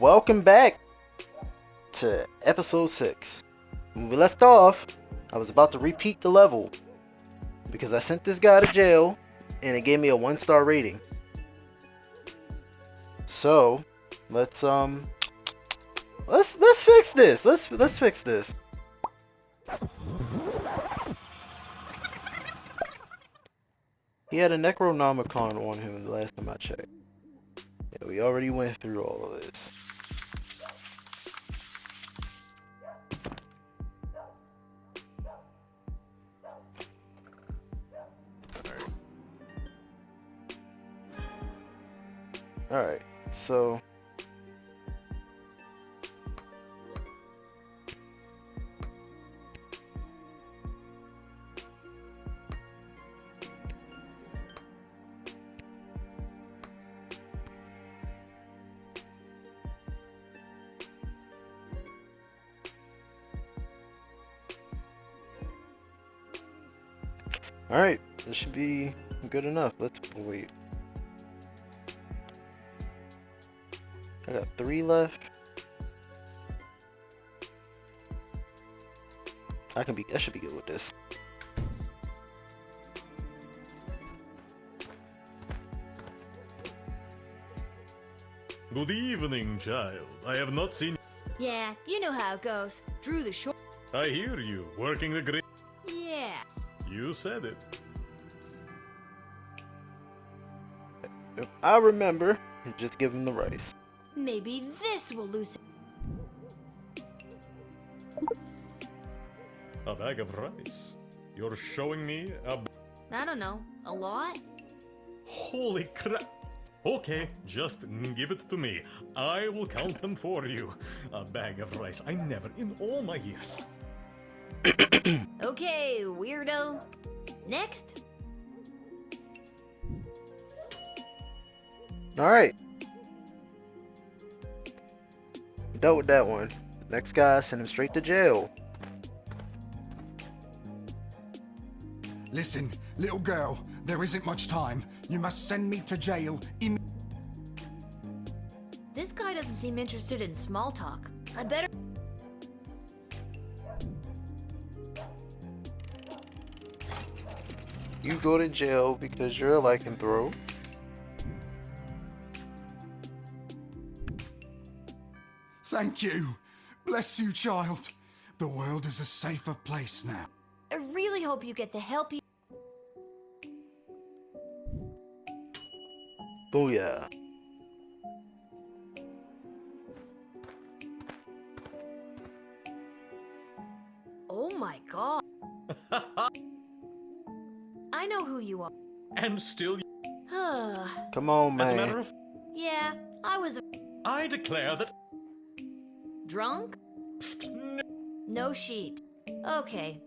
Welcome back to episode 6. When we left off, I was about to repeat the level because I sent this guy to jail and it gave me a 1-star rating. So, let's fix this. Let's fix this. He had a Necronomicon on him the last time I checked. Yeah, we already went through all of this. Alright, so alright, this should be good enough. Let's wait. I got 3 left. I should be good with this. Good evening, child. I have not seen. Yeah, you know how it goes. Drew the short. I hear you working the green. Yeah. You said it. If I remember, just give him the rice. Maybe this will loosen. A bag of rice. You're showing me a. I don't know. A lot? Holy crap. Okay, just give it to me. I will count them for you. A bag of rice. I never, in all my years. Okay, weirdo. Next. Alright. Dealt with that one. Next guy, send him straight to jail. Listen, little girl, there isn't much time. You must send me to jail This guy doesn't seem interested in small talk. I better. You go to jail because you're a lycanthrope. Thank you. Bless you, child. The world is a safer place now. I really hope you get the help you. Booyah. Oh my god. I know who you are. And still. Come on, As a man. matter of. Yeah, I was I declare that. drunk. No sheet. Okay.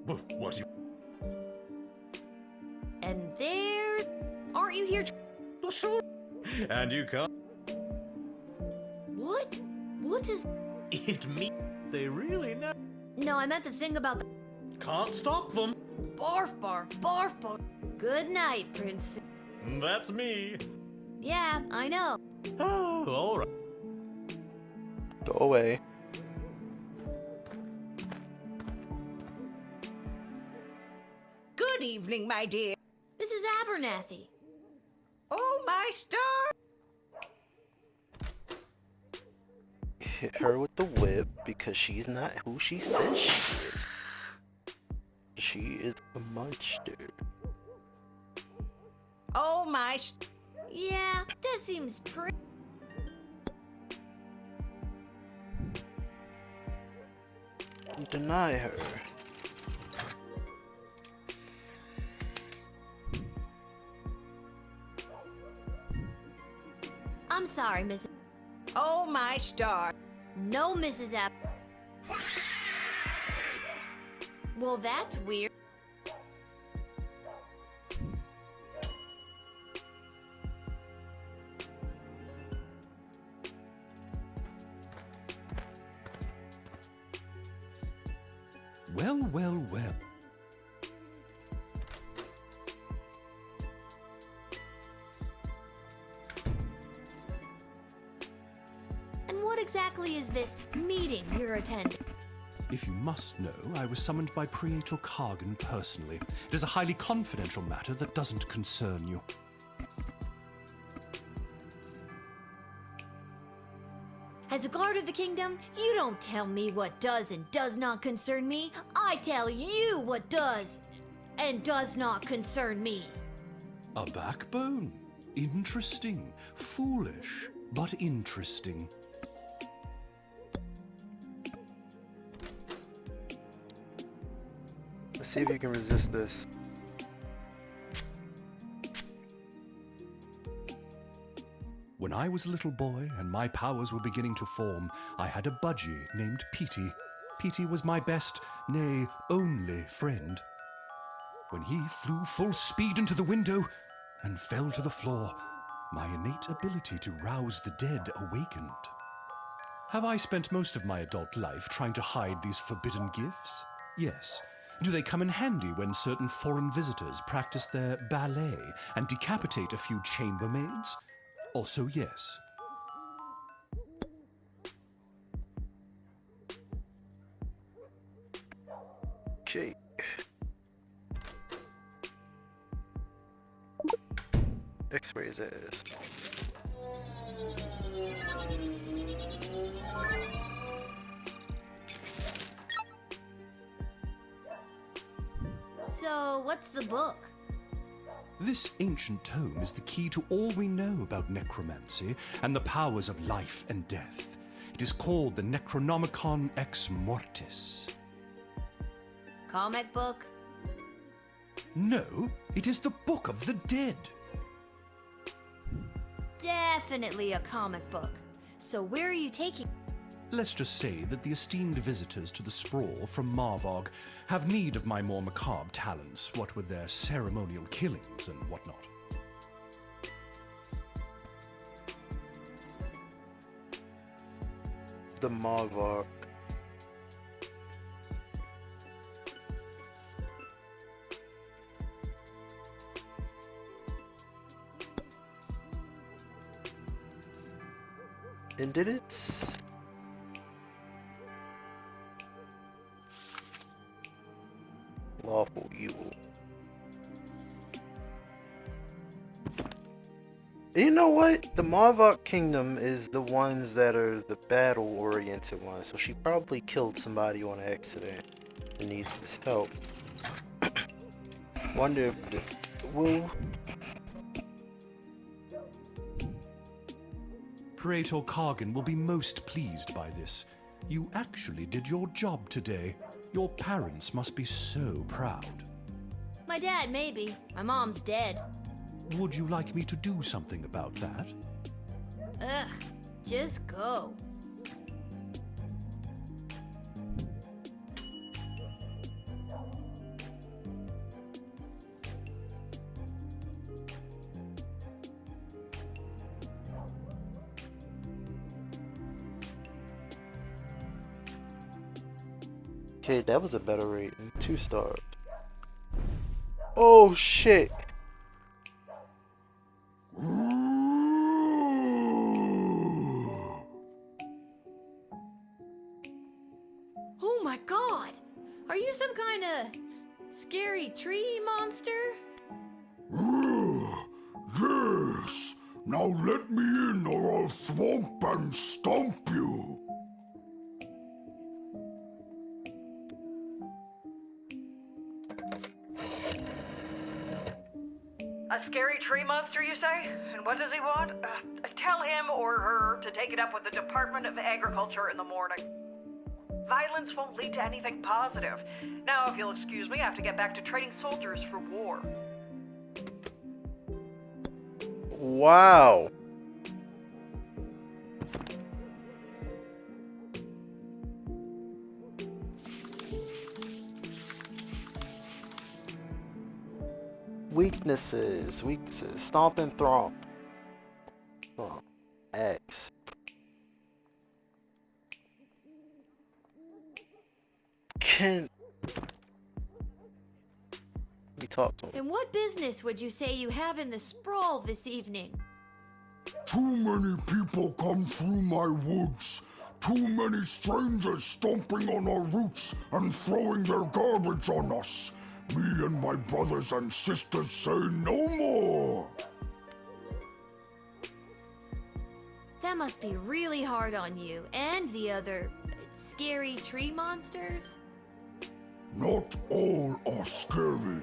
What you. And there. Aren't you here? Sure. And you can't. What? What is. It me. They really know. No, I meant the thing about the. Can't stop them. Barf, barf, barf, barf. Good night, Prince. That's me. Yeah, I know. Oh, all right. Go away. Good evening, my dear. Mrs. Abernathy. Oh, my star! Hit her with the whip because she's not who she says she is. She is a monster. Oh, my Yeah, that seems pretty. Deny her. I'm sorry, Mrs. Oh, my star. No, Mrs. Ab. Well, that's weird. Well, well, well. exactly is this meeting you're attending? If you must know, I was summoned by Praetor Kargan personally. It is a highly confidential matter that doesn't concern you. As a guard of the kingdom, you don't tell me what does and does not concern me. I tell you what does and does not concern me. A backbone. Interesting. Foolish, but interesting. Let's see if you can resist this. When I was a little boy and my powers were beginning to form, I had a budgie named Petey. Petey was my best, nay, only friend. When he flew full speed into the window and fell to the floor, my innate ability to rouse the dead awakened. Have I spent most of my adult life trying to hide these forbidden gifts? Yes. Do they come in handy when certain foreign visitors practice their ballet and decapitate a few chambermaids? Also, yes. Okay. X-ray his ass. So, what's the book? This ancient tome is the key to all we know about necromancy and the powers of life and death. It is called the Necronomicon Ex Mortis. Comic book? No, it is the Book of the Dead. Definitely a comic book. So where are you taking? Let's just say that the esteemed visitors to the sprawl from Marvog have need of my more macabre talents, what with their ceremonial killings and whatnot. The Marvar. And did it? Lawful evil. You know what? The Marvok Kingdom is the ones that are the battle-oriented ones, so she probably killed somebody on accident and needs this help. Wonder if this will. Praetor Kargan will be most pleased by this. You actually did your job today. Your parents must be so proud. My dad, maybe. My mom's dead. Would you like me to do something about that? Ugh, just go. Okay, that was a better rating. 2 stars. Oh shit! Oh my god! Are you some kind of scary tree monster? Yes. Now let me in or I'll thwomp and stomp you. A scary tree monster, you say? And what does he want? Tell him or her to take it up with the Department of Agriculture in the morning. Violence won't lead to anything positive. Now, if you'll excuse me, I have to get back to training soldiers for war. Wow. Weaknesses. Stomp and Thromp. X. Can we talk to him? And what business would you say you have in the sprawl this evening? Too many people come through my woods. too many strangers stomping on our roots and throwing their garbage on us. Me and my brothers and sisters say no more. That must be really hard on you and the other scary tree monsters. Not all are scary.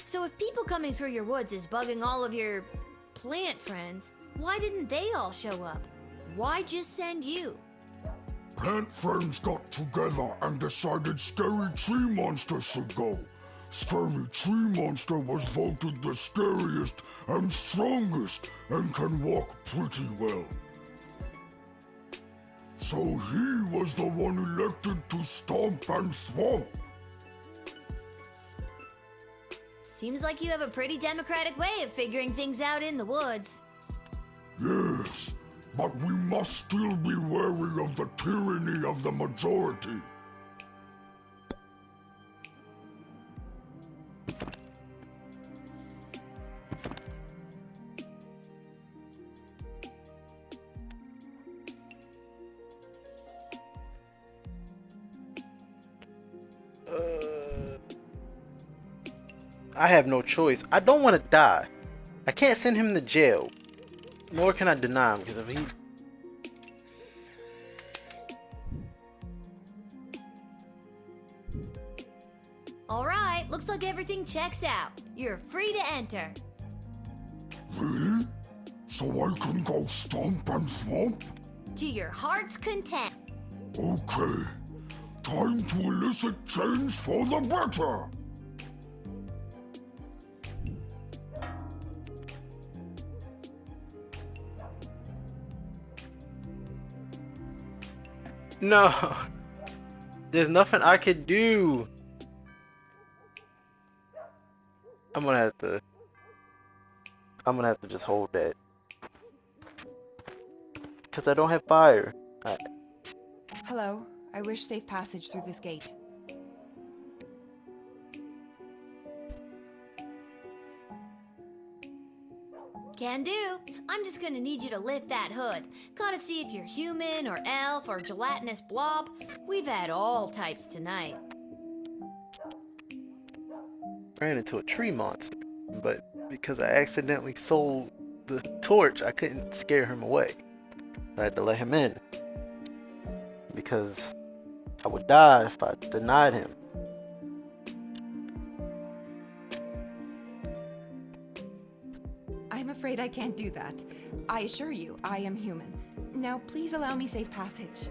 So if people coming through your woods is bugging all of your plant friends, why didn't they all show up? Why just send you? Plant friends got together and decided Scary Tree Monster should go. Scary Tree Monster was voted the scariest and strongest and can walk pretty well. So he was the one elected to stomp and thwomp. Seems like you have a pretty democratic way of figuring things out in the woods. Yes, but we must still be wary of the tyranny of the majority. I have no choice. I don't want to die. I can't send him to jail. Nor can I deny him, because if he... Alright, looks like everything checks out. You're free to enter. Really? So I can go stomp and thwomp? To your heart's content. Okay. Time to elicit change for the better. No. There's nothing I could do. I'm gonna have to just hold that. Because I don't have fire. Hello. I wish safe passage through this gate. Can do. I'm just gonna need you to lift that hood. Gotta see if you're human or elf or gelatinous blob. We've had all types tonight. Ran into a tree monster. But because I accidentally sold the torch, I couldn't scare him away. I had to let him in. Because I would die if I denied him. I'm afraid I can't do that. I assure you, I am human. Now, please allow me safe passage.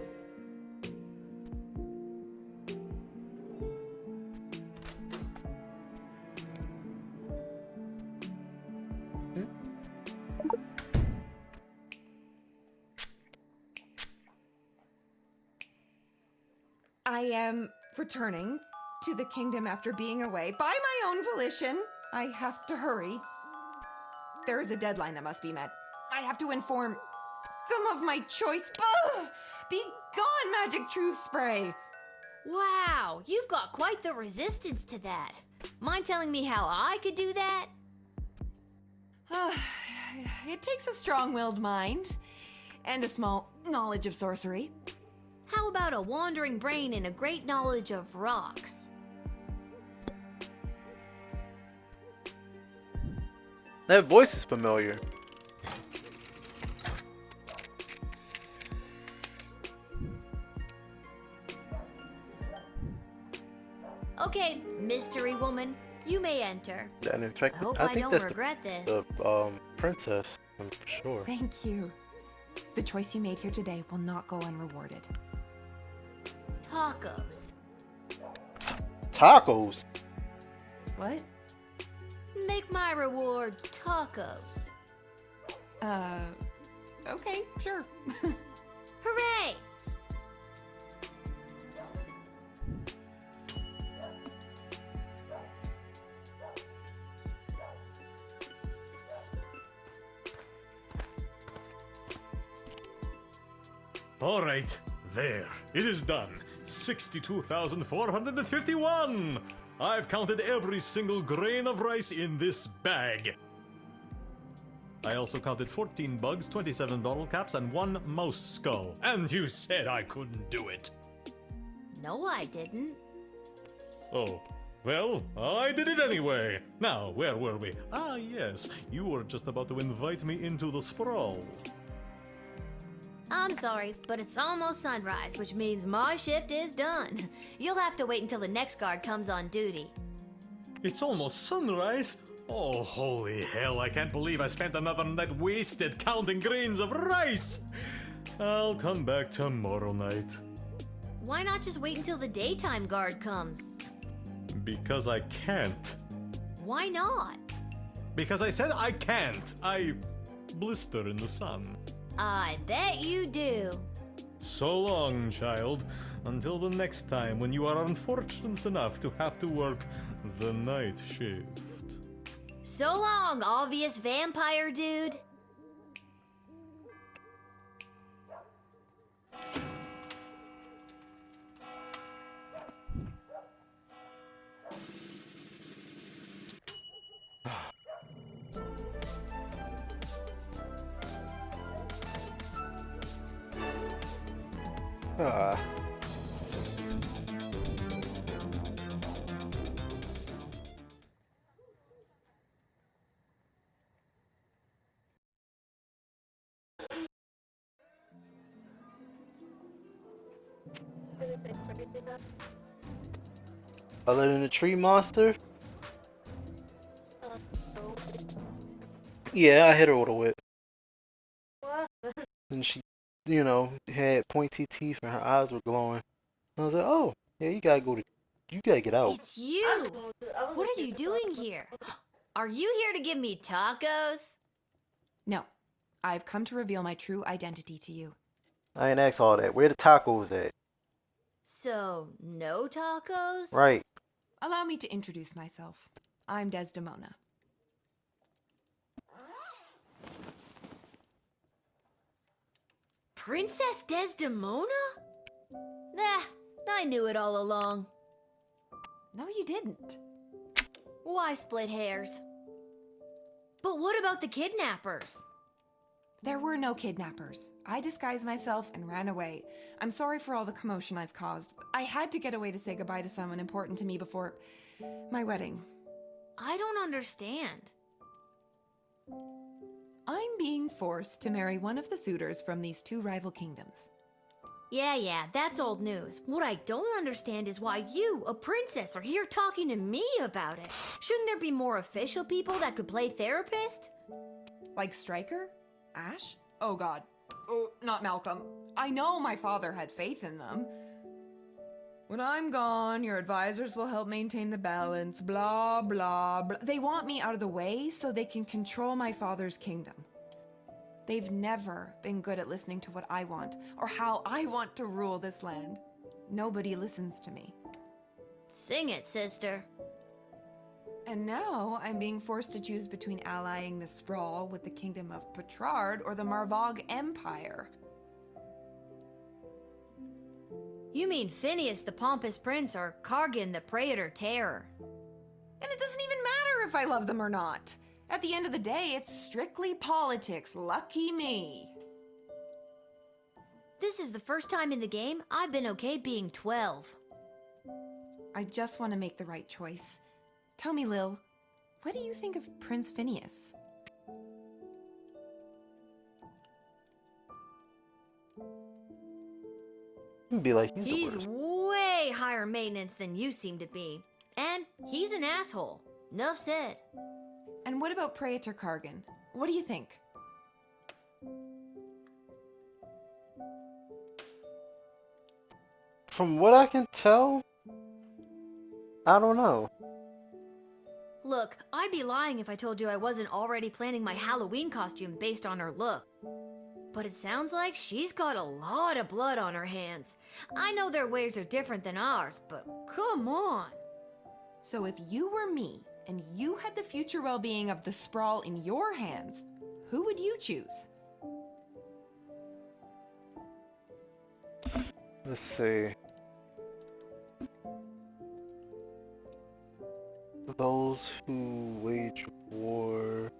I am returning to the kingdom after being away by my own volition. I have to hurry. There is a deadline that must be met. I have to inform them of my choice. Ugh! Be gone, magic truth spray! Wow, you've got quite the resistance to that. Mind telling me how I could do that? It takes a strong-willed mind and a small knowledge of sorcery. How about a wandering brain and a great knowledge of rocks? That voice is familiar. Okay, mystery woman, you may enter. And in fact, I hope I I think don't that's regret this. the princess. I'm sure. Thank you. The choice you made here today will not go unrewarded. Tacos. Tacos. What? Make my reward tacos. Okay, sure. Hooray! All right, there. It is done. 62,451! I've counted every single grain of rice in this bag. I also counted 14 bugs, 27 bottle caps, and 1 mouse skull. And you said I couldn't do it. No, I didn't. Oh, well, I did it anyway. Now, where were we? Ah, yes, you were just about to invite me into the sprawl. I'm sorry, but it's almost sunrise, which means my shift is done. You'll have to wait until the next guard comes on duty. It's almost sunrise? Oh, holy hell, I can't believe I spent another night wasted counting grains of rice! I'll come back tomorrow night. Why not just wait until the daytime guard comes? Because I can't. Why not? Because I said I can't. I blister in the sun. I bet you do. So long, child. Until the next time when you are unfortunate enough to have to work the night shift. So long, obvious vampire dude. Ah. Other than the tree monster? Yeah, I hit her with a whip. And she, had pointy teeth and her eyes were glowing. I was like, oh, yeah, you gotta get out. It's you. What are you doing here? Are you here to give me tacos? No, I've come to reveal my true identity to you. I ain't asked all that. Where the tacos at? So, no tacos? Right. Allow me to introduce myself. I'm Desdemona. Princess Desdemona? Nah, I knew it all along. No, you didn't. Why split hairs? But what about the kidnappers? There were no kidnappers. I disguised myself and ran away. I'm sorry for all the commotion I've caused. I had to get away to say goodbye to someone important to me before my wedding. I don't understand. I'm being forced to marry one of the suitors from these 2 rival kingdoms. Yeah, that's old news. What I don't understand is why you, a princess, are here talking to me about it. Shouldn't there be more official people that could play therapist? Like Stryker? Ash? Oh god. Oh, not Malcolm. I know my father had faith in them. When I'm gone, your advisors will help maintain the balance, blah, blah, blah. They want me out of the way so they can control my father's kingdom. They've never been good at listening to what I want or how I want to rule this land. Nobody listens to me. Sing it, sister. And now I'm being forced to choose between allying the Sprawl with the kingdom of Petrard or the Marvog Empire. You mean Phineas the Pompous Prince or Kargan the Praetor Terror? And it doesn't even matter if I love them or not. At the end of the day, it's strictly politics. Lucky me. This is the first time in the game I've been okay being 12. I just want to make the right choice. Tell me, Lil, what do you think of Prince Phineas? You'd be like, He's the worst. way higher maintenance than you seem to be. And he's an asshole. Nuff said. And what about Praetor Kargan? What do you think? From what I can tell, I don't know. Look, I'd be lying if I told you I wasn't already planning my Halloween costume based on her look. But it sounds like she's got a lot of blood on her hands. I know their ways are different than ours, but come on. So if you were me, and you had the future well-being of the Sprawl in your hands, who would you choose? Let's see. Those who wage war.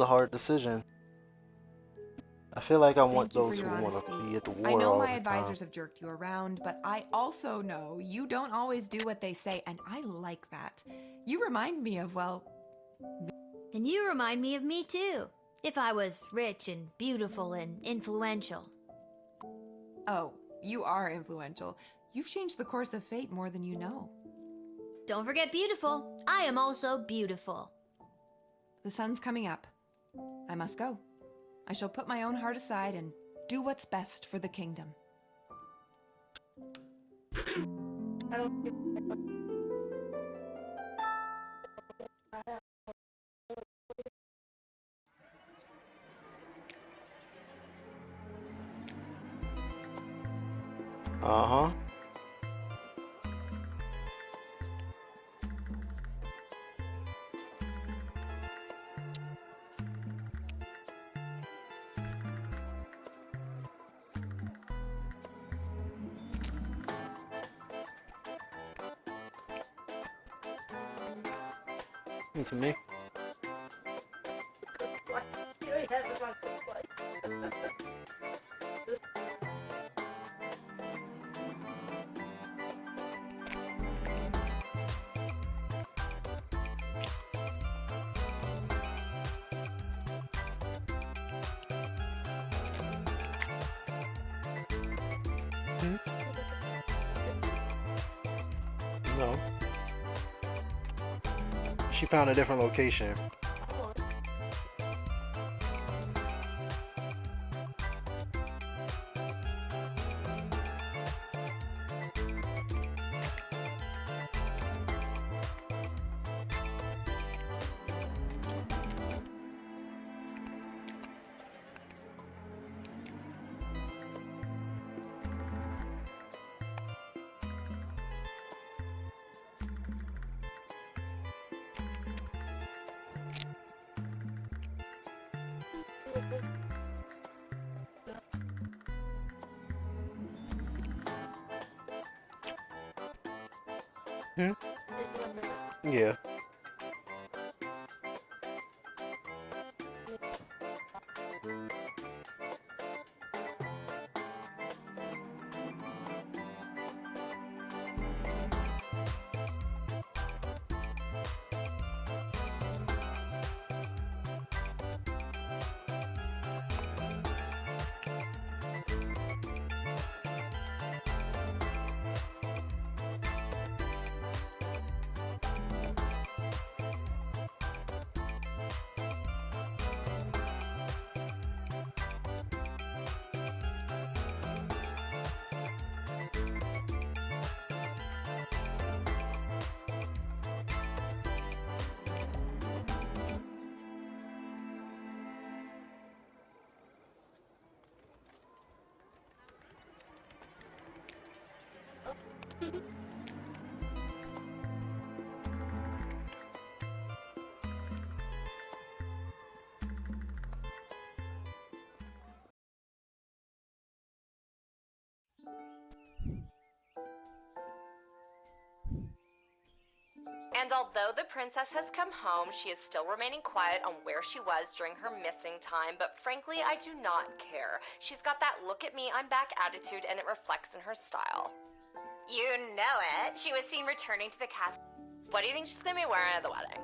hard decision. I feel like I want Thank you for those who your want honesty. to be at the war I know all my the advisors time. have jerked you around, but I also know you don't always do what they say, and I like that. You remind me of, well, And you remind me of me too. If I was rich and beautiful and influential. oh, you are influential. You've changed the course of fate more than you know. Don't forget beautiful. I am also beautiful. The sun's coming up. I must go. I shall put my own heart aside and do what's best for the kingdom. Uh-huh. It's me. No. She found a different location. Hmm? Yeah. And although the princess has come home, she is still remaining quiet on where she was during her missing time, but frankly, I do not care. She's got that look at me, I'm back attitude, and it reflects in her style. You know it. She was seen returning to the castle. What do you think she's gonna be wearing at the wedding?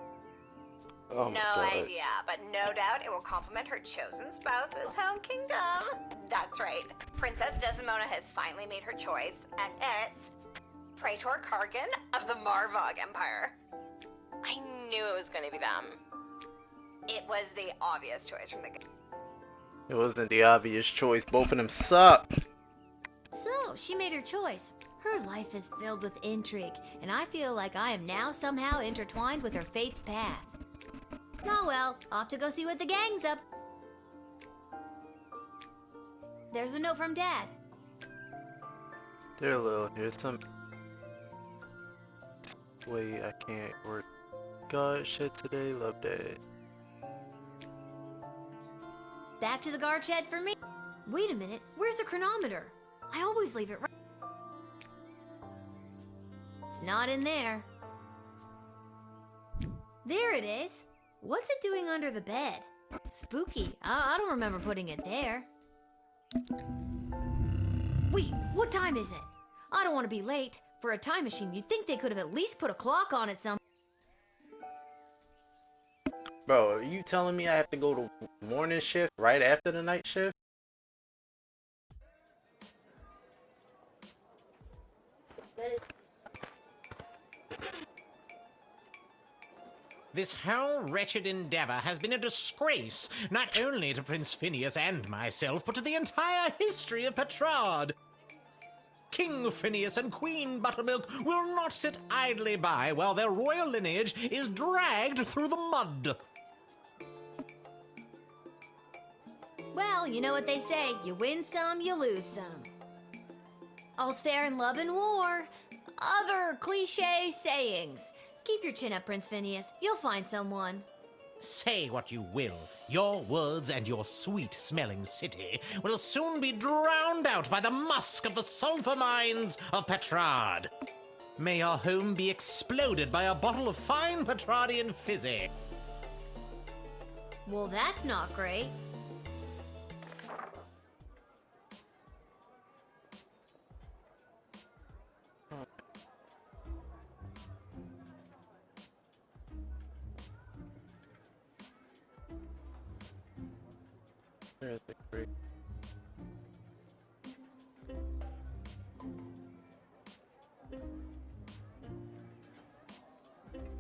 Oh my No God. idea, but no doubt it will complement her chosen spouse's home kingdom. That's right. Princess Desdemona has finally made her choice, and it's Praetor Kargan of the Marvog Empire. I knew it was going to be them. It was the obvious choice from the get. It wasn't the obvious choice. Both of them suck. So, she made her choice. Her life is filled with intrigue, and I feel like I am now somehow intertwined with her fate's path. Oh well, off to go see what the gang's up. There's a note from Dad. Dear Lil, here's some way I can't work. God, shit today, love Dad. Back to the guard shed for me. Wait a minute, where's the chronometer? I always leave it right. It's not in there. There it is. What's it doing under the bed? Spooky. I don't remember putting it there. Wait, what time is it? I don't want to be late. For a time machine, you'd think they could have at least put a clock on it some. Bro, are you telling me I have to go to morning shift right after the night shift? This whole wretched endeavor has been a disgrace, not only to Prince Phineas and myself, but to the entire history of Petrard. King Phineas and Queen Buttermilk will not sit idly by while their royal lineage is dragged through the mud. Well, you know what they say. You win some, you lose some. All's fair in love and war. Other cliche sayings. Keep your chin up, Prince Phineas. You'll find someone. Say what you will, your words and your sweet-smelling city will soon be drowned out by the musk of the sulfur mines of Petrard. May your home be exploded by a bottle of fine Petrardian fizzy. Well, that's not great. There's the creek.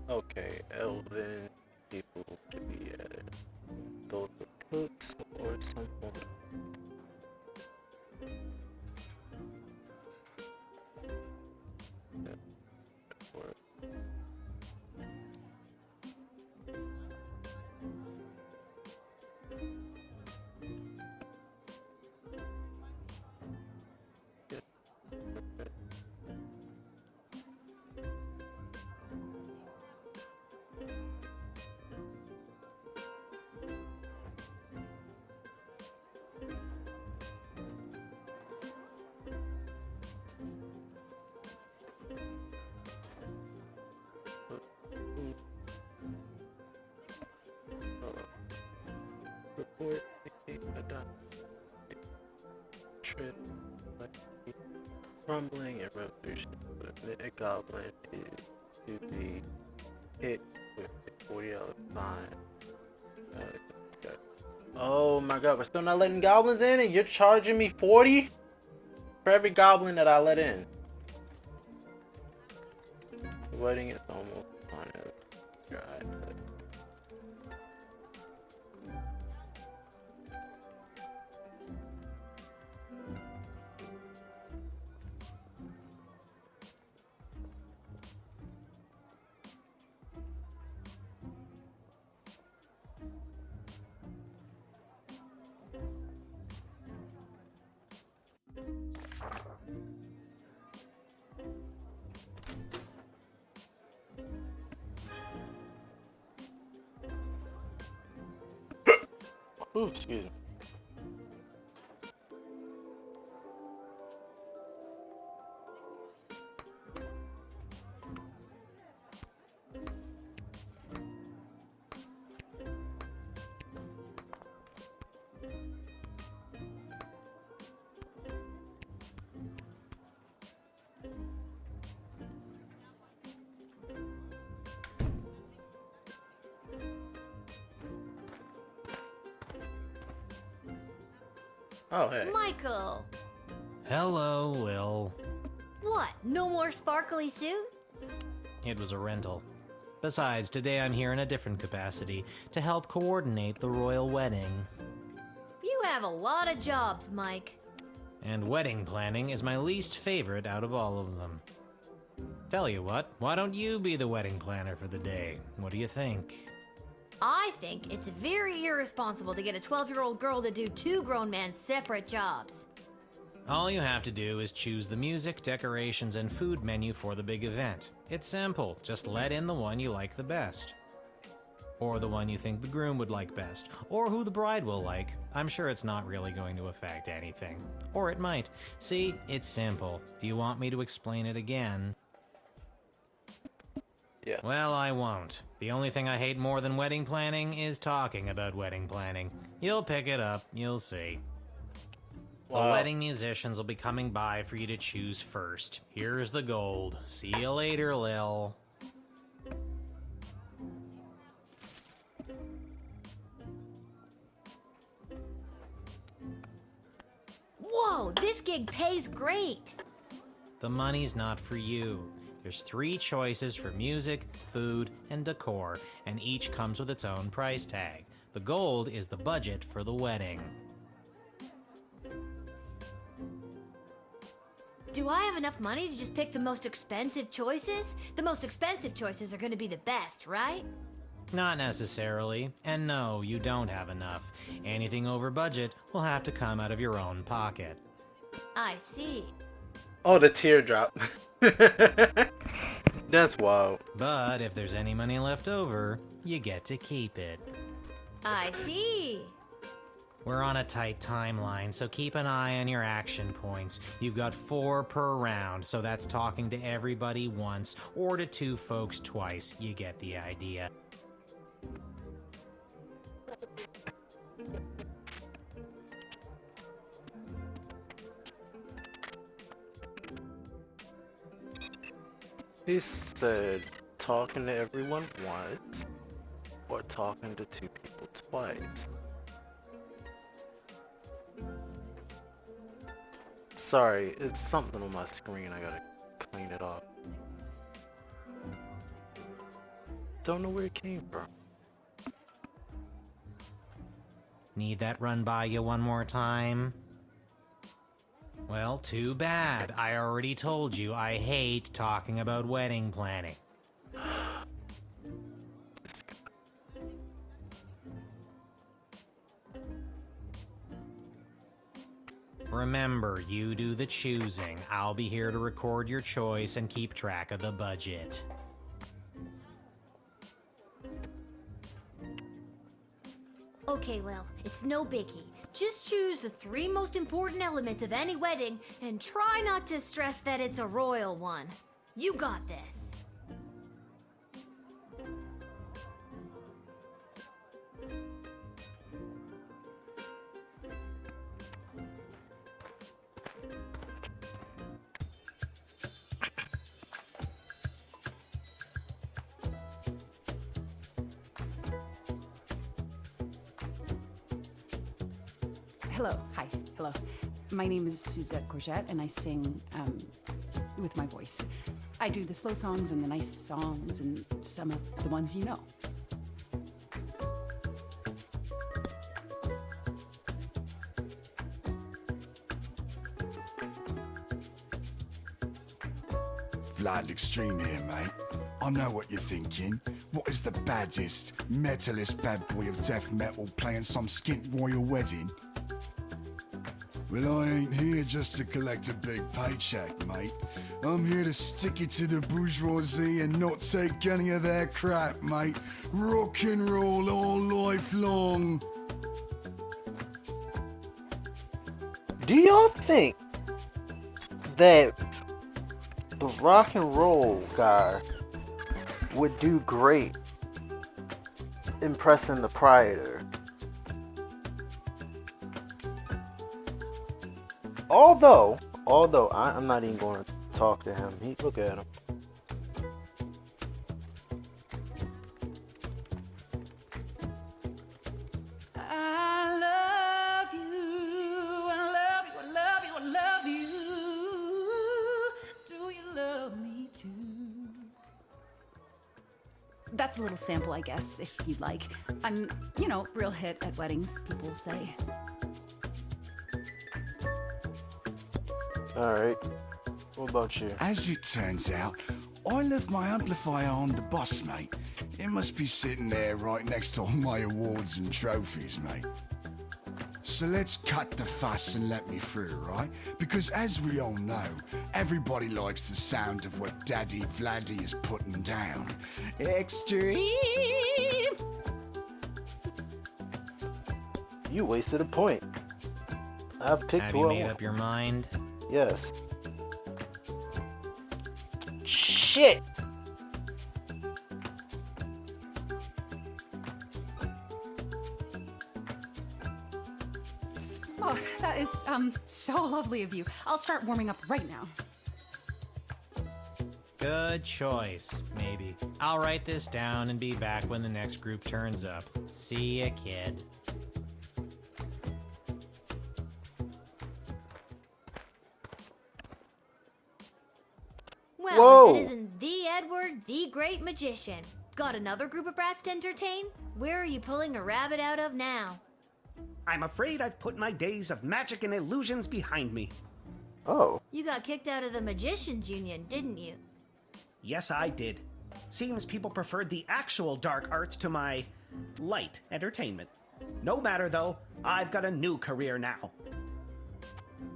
Okay, elven people to be added. Those are cooks or something. Report trip like crumbling and revolution, but a goblin is to be hit with a $40 fine. Oh my god, we're still not letting goblins in and you're charging me 40 for every goblin that I let in. The wedding is almost on it. God. Ooh, excuse me. Oh, hey. Michael! Hello, Lil. What? No more sparkly suit? It was a rental. Besides, today I'm here in a different capacity to help coordinate the royal wedding. You have a lot of jobs, Mike. And wedding planning is my least favorite out of all of them. Tell you what, why don't you be the wedding planner for the day? What do you think? I think it's very irresponsible to get a 12-year-old girl to do two grown men's separate jobs. All you have to do is choose the music, decorations, and food menu for the big event. It's simple, just let in the one you like the best. Or the one you think the groom would like best, or who the bride will like. I'm sure it's not really going to affect anything. Or it might. See, it's simple. Do you want me to explain it again? Yeah. Well, I won't. The only thing I hate more than wedding planning is talking about wedding planning. You'll pick it up, you'll see. The Wow. wedding musicians will be coming by for you to choose first. Here's the gold. See you later, Lil. Whoa, this gig pays great. The money's not for you. There's 3 choices for music, food, and decor, and each comes with its own price tag. The gold is the budget for the wedding. Do I have enough money to just pick the most expensive choices? The most expensive choices are going to be the best, right? Not necessarily. And no, you don't have enough. Anything over budget will have to come out of your own pocket. I see. Oh, the teardrop. That's wild. But if there's any money left over, you get to keep it. I see. We're on a tight timeline, so keep an eye on your action points. You've got 4 per round, so that's talking to everybody once, or to 2 folks twice. You get the idea. He said talking to everyone once, or talking to 2 people twice. Sorry, it's something on my screen. I gotta clean it off. Don't know where it came from. Need that run by you one more time? Well, too bad. I already told you I hate talking about wedding planning. Remember, you do the choosing. I'll be here to record your choice and keep track of the budget. Okay, Lil, it's no biggie. Just choose the 3 most important elements of any wedding and try not to stress that it's a royal one. You got this. Hello, hi, hello. My name is Suzette Courgette, and I sing with my voice. I do the slow songs and the nice songs and some of the ones you know. Vlad Extreme here, mate. I know what you're thinking. What is the baddest, metalist bad boy of death metal playing some skint royal wedding? Well, I ain't here just to collect a big paycheck, mate. I'm here to stick it to the bourgeoisie and not take any of their crap, mate. Rock and roll all life long. Do y'all think that the rock and roll guy would do great impressing the Priotor? Although I'm not even going to talk to him. Look at him. I love you, I love you, I love you, I love you. Do you love me too? That's a little sample, I guess, if you'd like. I'm, real hit at weddings, people say. Alright. What about you? As it turns out, I left my amplifier on the bus, mate. It must be sitting there right next to all my awards and trophies, mate. So let's cut the fuss and let me through, right? Because as we all know, everybody likes the sound of what Daddy Vladdy is putting down. Extreme! You wasted a point. I've picked Have who you I made want. up your mind? Yes. Shit! That is, so lovely of you. I'll start warming up right now. Good choice, maybe. I'll write this down and be back when the next group turns up. See ya, kid. Well, Whoa. if it isn't the Edward, the great magician. Got another group of brats to entertain? Where are you pulling a rabbit out of now? I'm afraid I've put my days of magic and illusions behind me. Oh. You got kicked out of the Magicians Union, didn't you? Yes, I did. Seems people preferred the actual dark arts to my light entertainment. No matter though, I've got a new career now.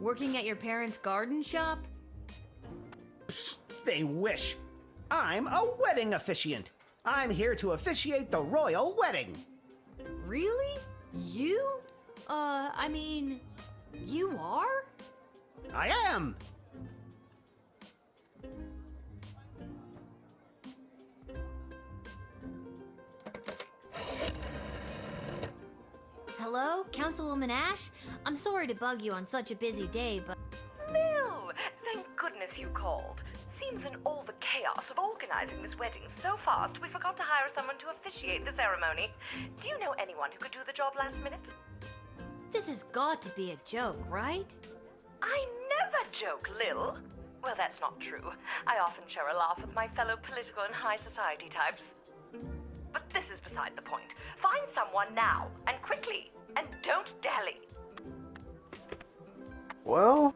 Working at your parents' garden shop? Psst, they wish. I'm a wedding officiant. I'm here to officiate the royal wedding. Really? You? You are? I am. Hello, Councilwoman Ash? I'm sorry to bug you on such a busy day, but... Lil, thank goodness you called. Seems in all the chaos of organizing this wedding so fast, we forgot to hire someone to officiate the ceremony. Do you know anyone who could do the job last minute? This has got to be a joke, right? I never joke, Lil. Well, that's not true. I often share a laugh with my fellow political and high society types. But this is beside the point. Find someone now, and quickly, and don't dally. Well,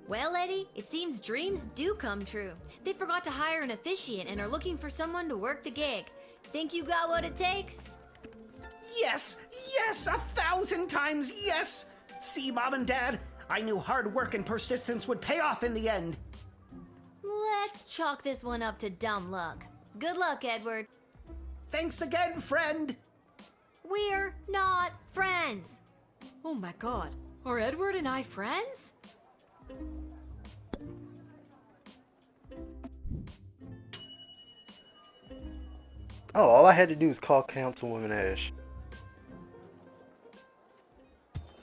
Well, Eddie, it seems dreams do come true. They forgot to hire an officiant and are looking for someone to work the gig. Think you got what it takes? Yes, yes, 1,000 times yes! See, Mom and Dad, I knew hard work and persistence would pay off in the end. Let's chalk this one up to dumb luck. Good luck, Edward. Thanks again, friend! We're not friends. Oh my god, are Edward and I friends? oh, all I had to do was call Councilwoman Ash.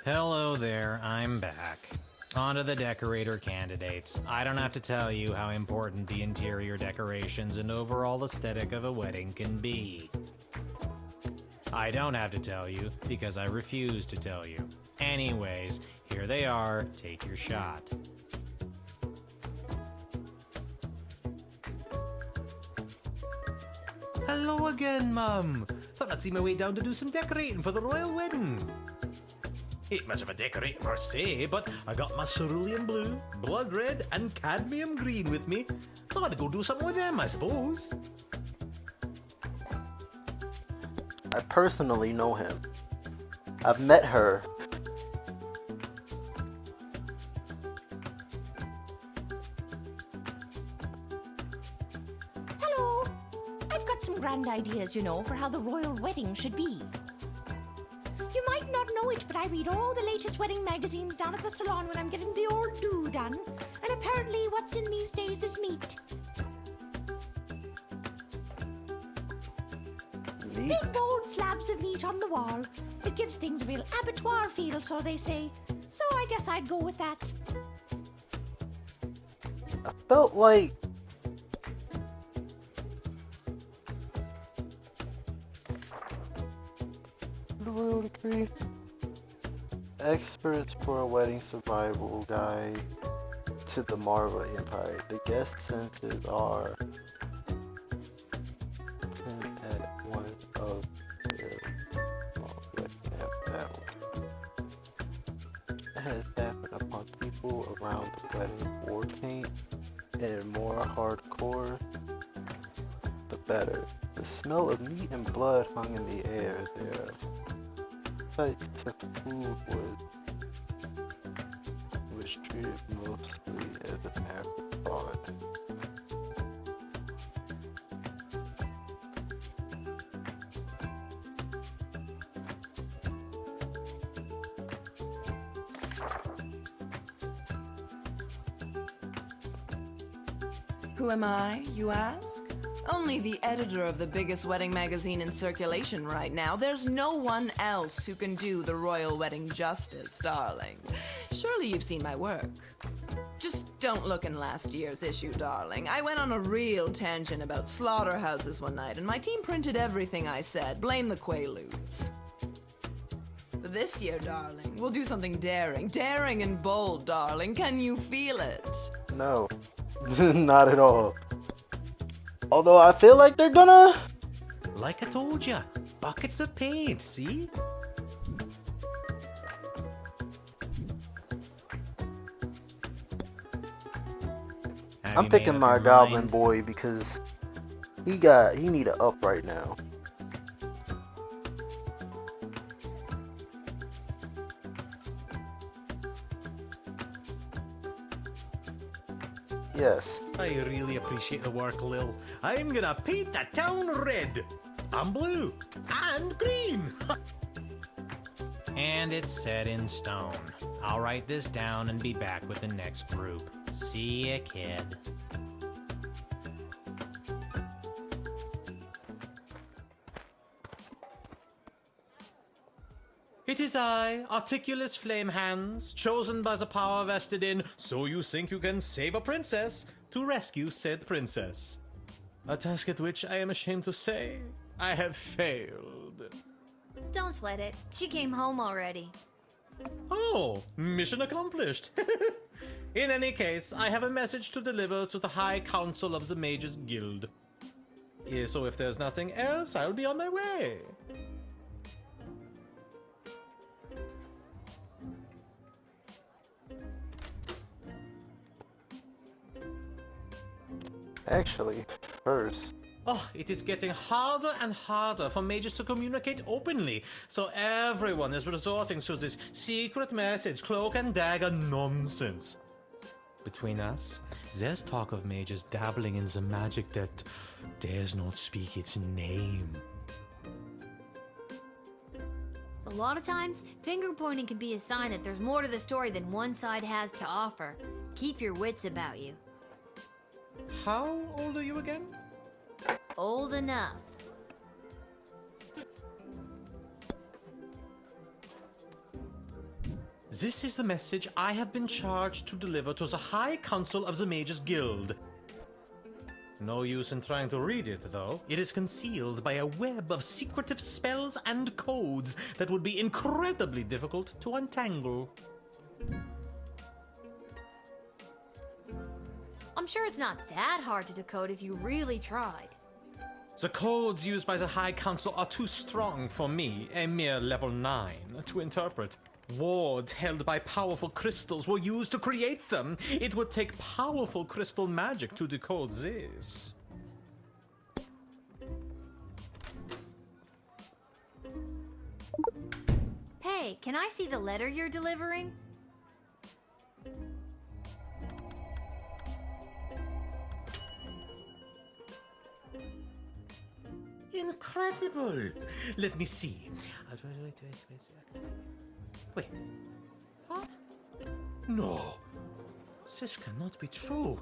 Hello there, I'm back. On to the decorator candidates. I don't have to tell you how important the interior decorations and overall aesthetic of a wedding can be. I don't have to tell you because I refuse to tell you. Anyways, here they are. Take your shot. Hello again, Mum. Thought I'd see my way down to do some decorating for the royal wedding. Ain't much of a decorator per se, but I got my cerulean blue, blood red, and cadmium green with me, so I'd go do something with them, I suppose. I personally know him. I've met her. Hello. I've got some grand ideas, for how the royal wedding should be. You might not know it, but I read all the latest wedding magazines down at the salon when I'm getting the old do done. And apparently what's in these days is meat. Meat? Big bold slabs of meat on the wall. It gives things a real abattoir feel, so they say. So I guess I'd go with that. I felt like the royal decree. Experts for a wedding survival guide to the Marva Empire. The guest census are at one of their it has happened upon people around the wedding war paint and more hardcore the better. The smell of meat and blood hung in the air there. Sights to food was treated mostly as a afterthought. Who am I, you ask? Only the editor of the biggest wedding magazine in circulation right now. There's no one else who can do the royal wedding justice, darling. Surely you've seen my work. Just don't look in last year's issue, darling. I went on a real tangent about slaughterhouses one night, and my team printed everything I said. Blame the Quaaludes. But this year, darling, we'll do something daring. Daring and bold, darling. Can you feel it? No. Not at all. Although I feel like they're gonna... Like I told ya, buckets of paint, see? I'm picking my goblin boy because he need a up right now. Yes. I really appreciate the work, Lil. I'm gonna paint the town red, and blue, and green. And it's set in stone. I'll write this down and be back with the next group. See ya, kid. It is I, Articulus Flamehands, chosen by the power vested in So You Think You Can Save a Princess, to rescue said princess. A task at which I am ashamed to say, I have failed. Don't sweat it. She came home already. Oh, mission accomplished. In any case, I have a message to deliver to the High Council of the Mages Guild. So if there's nothing else, I'll be on my way. Actually, first... Oh, it is getting harder and harder for mages to communicate openly, so everyone is resorting to this secret message, cloak and dagger nonsense. Between us, there's talk of mages dabbling in the magic that dares not speak its name. A lot of times, finger pointing can be a sign that there's more to the story than one side has to offer. Keep your wits about you. How old are you again? Old enough. This is the message I have been charged to deliver to the High Council of the Mages Guild. No use in trying to read it, though. It is concealed by a web of secretive spells and codes that would be incredibly difficult to untangle. I'm sure it's not that hard to decode if you really tried. The codes used by the High Council are too strong for me, a mere level 9, to interpret. Wards held by powerful crystals were used to create them. It would take powerful crystal magic to decode this. Hey, can I see the letter you're delivering? Incredible! Let me see. Wait. What? No. This cannot be true.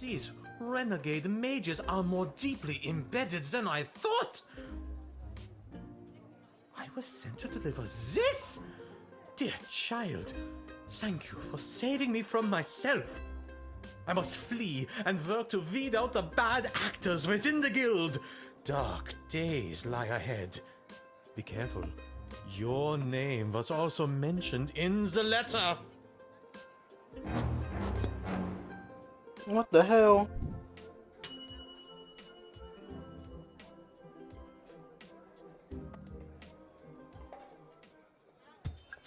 These renegade mages are more deeply embedded than I thought. I was sent to deliver this? Dear child, thank you for saving me from myself. I must flee and work to weed out the bad actors within the guild. Dark days lie ahead. Be careful. Your name was also mentioned in the letter. What the hell?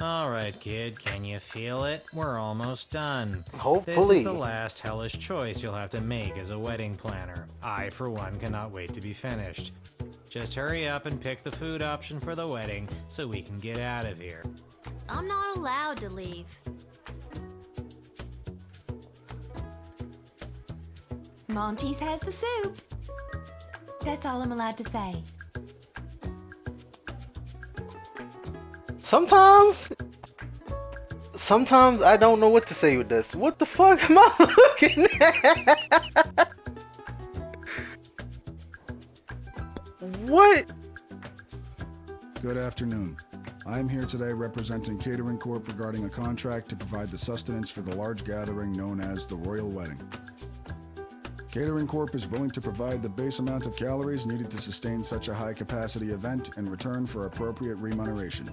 Alright, kid, can you feel it? We're almost done. Hopefully. This is the last hellish choice you'll have to make as a wedding planner. I, for one, cannot wait to be finished. Just hurry up and pick the food option for the wedding so we can get out of here. I'm not allowed to leave. Monty says the soup. That's all I'm allowed to say. Sometimes I don't know what to say with this. What the fuck am I looking at? What? Good afternoon. I am here today representing Catering Corp regarding a contract to provide the sustenance for the large gathering known as the Royal Wedding. Catering Corp is willing to provide the base amount of calories needed to sustain such a high-capacity event in return for appropriate remuneration.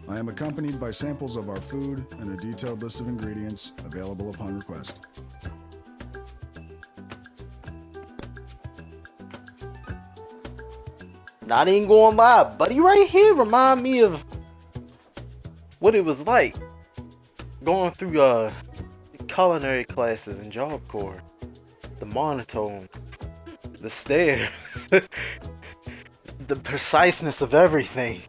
I am accompanied by samples of our food and a detailed list of ingredients available upon request. Not even gonna lie, buddy right here remind me of what it was like going through culinary classes in Job Corps. The monotone, the stares, the preciseness of everything.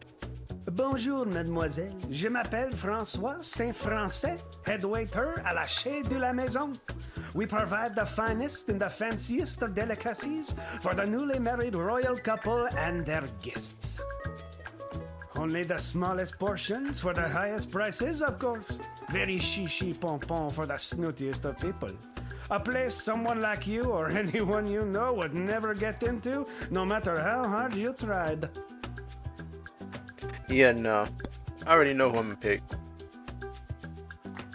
Bonjour, mademoiselle. Je m'appelle François Saint-Français, head waiter à la Chez de la Maison. We provide the finest and the fanciest of delicacies for the newly married royal couple and their guests. Only the smallest portions for the highest prices, of course. Very chichi pompon for the snootiest of people. A place someone like you or anyone you know would never get into, no matter how hard you tried. Yeah, no. I already know who I'm gonna pick.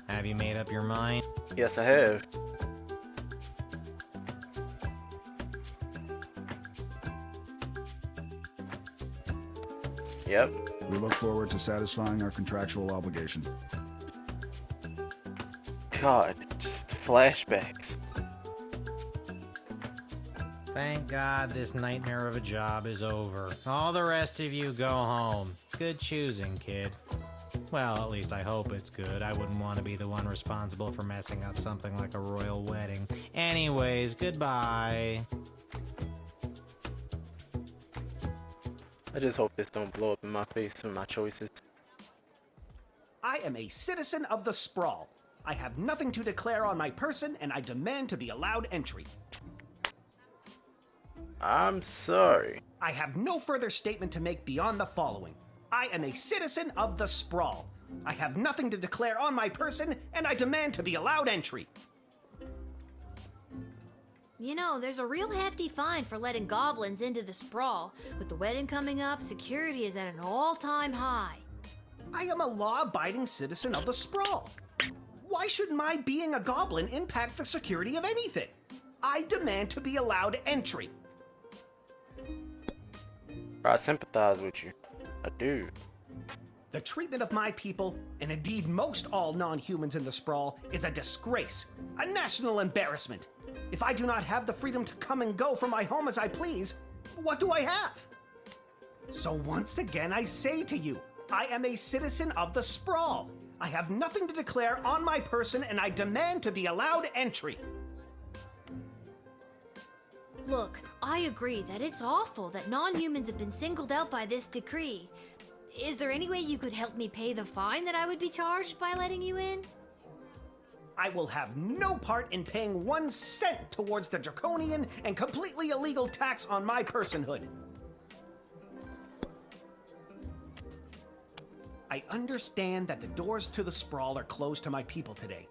Have you made up your mind? Yes, I have. Yep. We look forward to satisfying our contractual obligation. God, just flashbacks. Thank God this nightmare of a job is over. All the rest of you go home. Good choosing, kid. Well, at least I hope it's good. I wouldn't want to be the one responsible for messing up something like a royal wedding. Anyways, goodbye. I just hope this don't blow up in my face for my choices. I am a citizen of the Sprawl. I have nothing to declare on my person, and I demand to be allowed entry. I'm sorry. I have no further statement to make beyond the following. I am a citizen of the Sprawl. I have nothing to declare on my person, and I demand to be allowed entry. You know, there's a real hefty fine for letting goblins into the Sprawl. With the wedding coming up, security is at an all-time high. I am a law-abiding citizen of the Sprawl. Why should my being a goblin impact the security of anything? I demand to be allowed entry. I sympathize with you. I do. The treatment of my people, and indeed most all non-humans in the Sprawl, is a disgrace, a national embarrassment. If I do not have the freedom to come and go from my home as I please, what do I have? So once again I say to you, I am a citizen of the Sprawl. I have nothing to declare on my person, and I demand to be allowed entry. Look, I agree that it's awful that non-humans have been singled out by this decree. Is there any way you could help me pay the fine that I would be charged by letting you in? I will have no part in paying 1 cent towards the draconian and completely illegal tax on my personhood. I understand that the doors to the Sprawl are closed to my people today.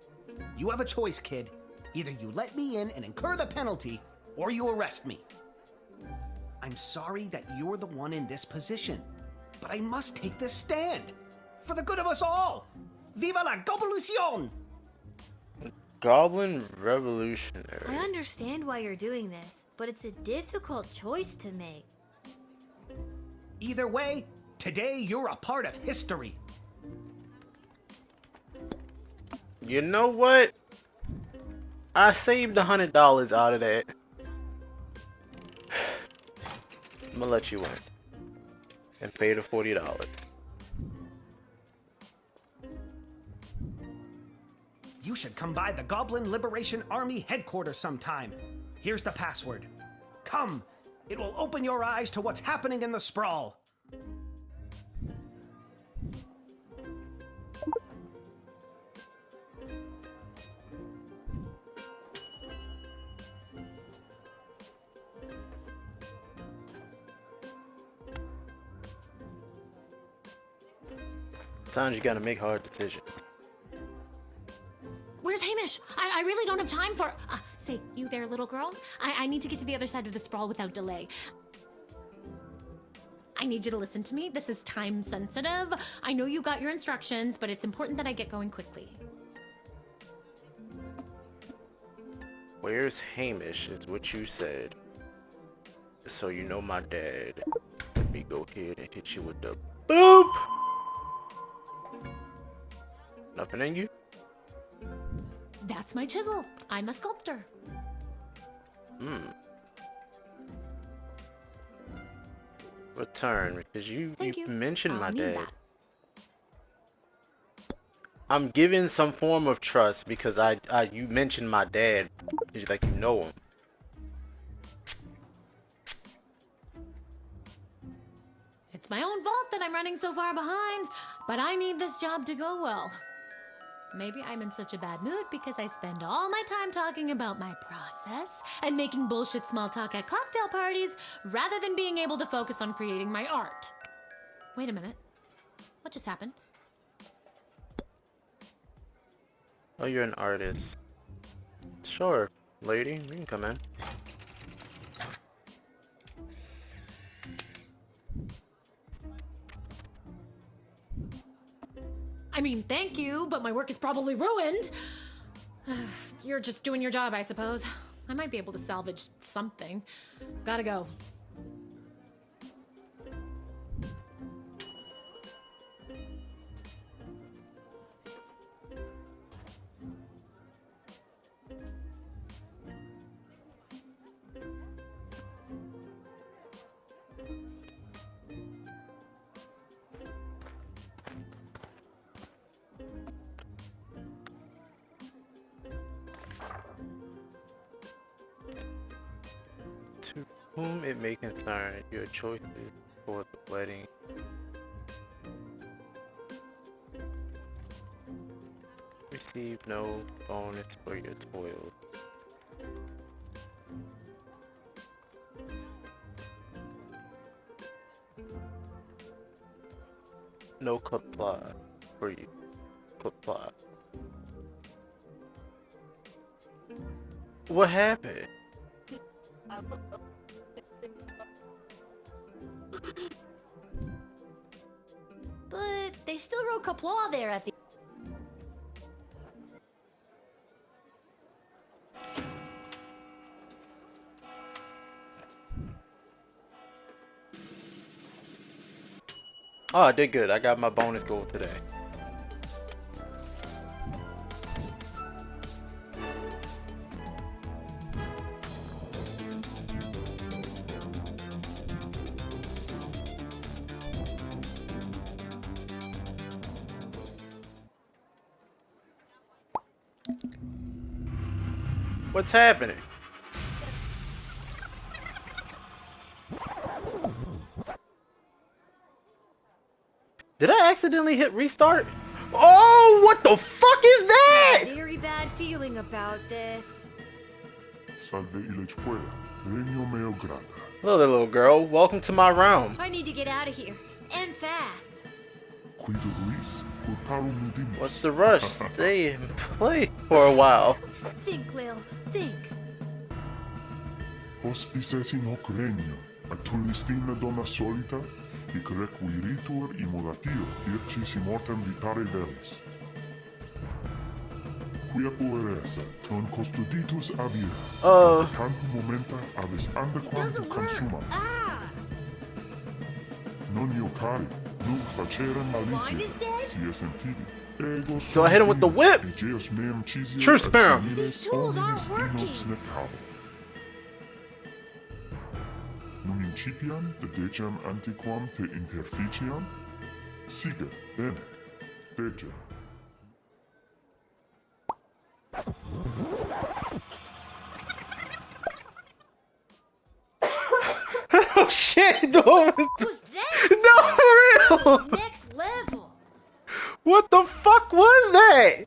You have a choice, kid. Either you let me in and incur the penalty, or you arrest me. I'm sorry that you're the one in this position, but I must take this stand. For the good of us all! Viva la Govolution! Goblin Revolutionary. I understand why you're doing this, but it's a difficult choice to make. Either way, today you're a part of history. You know what? I saved $100 out of that. I'm gonna let you in and pay the $40. You should come by the Goblin Liberation Army headquarters sometime. Here's the password. Come, it will open your eyes to what's happening in the Sprawl. Sometimes you gotta make hard decisions. Where's Hamish? I really don't have time for... Say, you there, little girl? I need to get to the other side of the sprawl without delay. I need you to listen to me. This is time sensitive. I know you got your instructions, but it's important that I get going quickly. Where's Hamish is what you said. So you know my dad. Let me go ahead and hit you with the boop! Nothing in you? That's my chisel. I'm a sculptor. Return, because you mentioned I'll my need dad. that. I'm giving some form of trust because you mentioned my dad. Like you know him. It's my own fault that I'm running so far behind, but I need this job to go well. Maybe I'm in such a bad mood because I spend all my time talking about my process and making bullshit small talk at cocktail parties rather than being able to focus on creating my art. Wait a minute. What just happened? Oh, you're an artist. Sure, lady, you can come in. I mean, thank you, but my work is probably ruined. You're just doing your job, I suppose. I might be able to salvage something. Gotta go. To whom it may concern, your choices for the wedding. Receive no bonus for your toils. No supply for you. Supply. What happened? But they still wrote Kapla there at the... Oh, I did good. I got my bonus goal today. What's happening? Did I accidentally hit restart? Oh, what the fuck is that? Very bad feeling about this. Salve ile escuela. Regno meo grata. Hello there, little girl. Welcome to my realm. I need to get out of here. And fast. Cuido Ruiz, purparum nudimus. What's the rush? Stay and play for a while. Think, Lil. Think. Hospices in hoc regno, actualistina donna solita, hic requiritur immodatio, ircis immortem vitare velis. Quia pueresa, non custoditus avira, tantum momenta avis andequam consumam. Non io cari, nunc facerem Blind is malitia, dead? si sentivi. Ego So I hit him with the whip. Egeus meum cisio True spam. These tools aren't working. Num incipiam dedecam antiquam te interficiam? Sige, bene, dece. Oh shit, no. What was that? No, for real. Next level. What the fuck was that?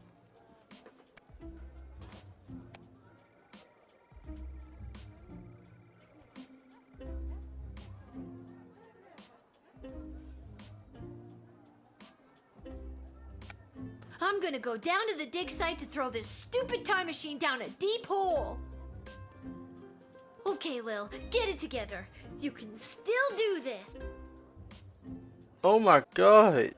I'm gonna go down to the dig site to throw this stupid time machine down a deep hole. Okay, Lil, get it together. You can still do this. Oh my god.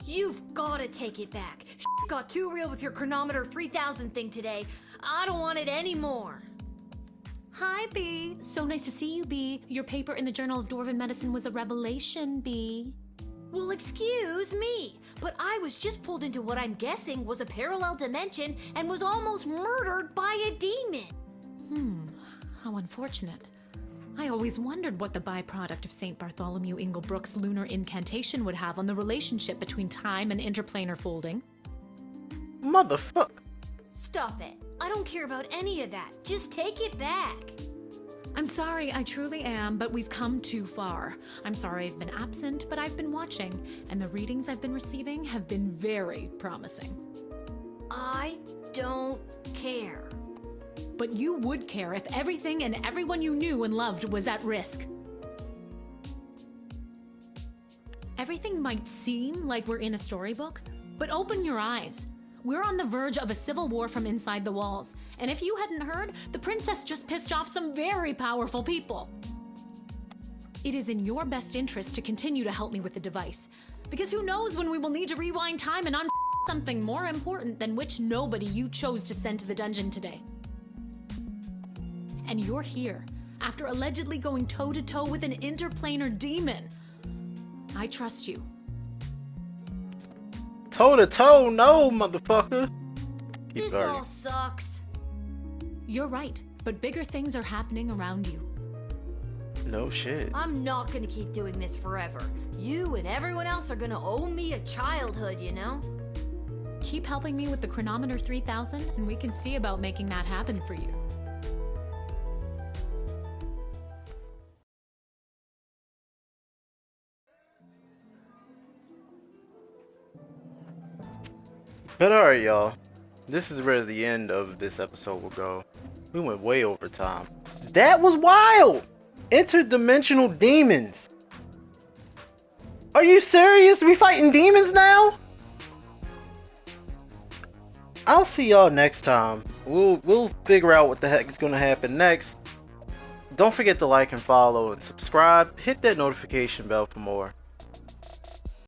You've gotta take it back. Got too real with your chronometer 3000 thing today. I don't want it anymore. Hi, B. So nice to see you, B. Your paper in the Journal of Dwarven Medicine was a revelation, B. Well, excuse me, but I was just pulled into what I'm guessing was a parallel dimension and was almost murdered by a demon. How unfortunate. I always wondered what the byproduct of St. Bartholomew Inglebrook's lunar incantation would have on the relationship between time and interplanar folding. Motherfucker. Stop it. I don't care about any of that. Just take it back. I'm sorry, I truly am, but we've come too far. I'm sorry I've been absent, but I've been watching, and the readings I've been receiving have been very promising. I don't care. But you would care if everything and everyone you knew and loved was at risk. Everything might seem like we're in a storybook, but open your eyes. We're on the verge of a civil war from inside the walls, and if you hadn't heard, the princess just pissed off some very powerful people. It is in your best interest to continue to help me with the device, because who knows when we will need to rewind time and something more important than which nobody you chose to send to the dungeon today. And you're here, after allegedly going toe-to-toe with an interplanar demon. I trust you. Toe to toe, no, motherfucker. This all sucks. You're right, but bigger things are happening around you. No shit. I'm not gonna keep doing this forever. You and everyone else are gonna owe me a childhood, you know? Keep helping me with the chronometer 3000, and we can see about making that happen for you. But alright, y'all. This is where the end of this episode will go. We went way over time. That was wild! Interdimensional demons. Are you serious? We fighting demons now? I'll see y'all next time. We'll figure out what the heck is gonna happen next. Don't forget to like and follow and subscribe. Hit that notification bell for more.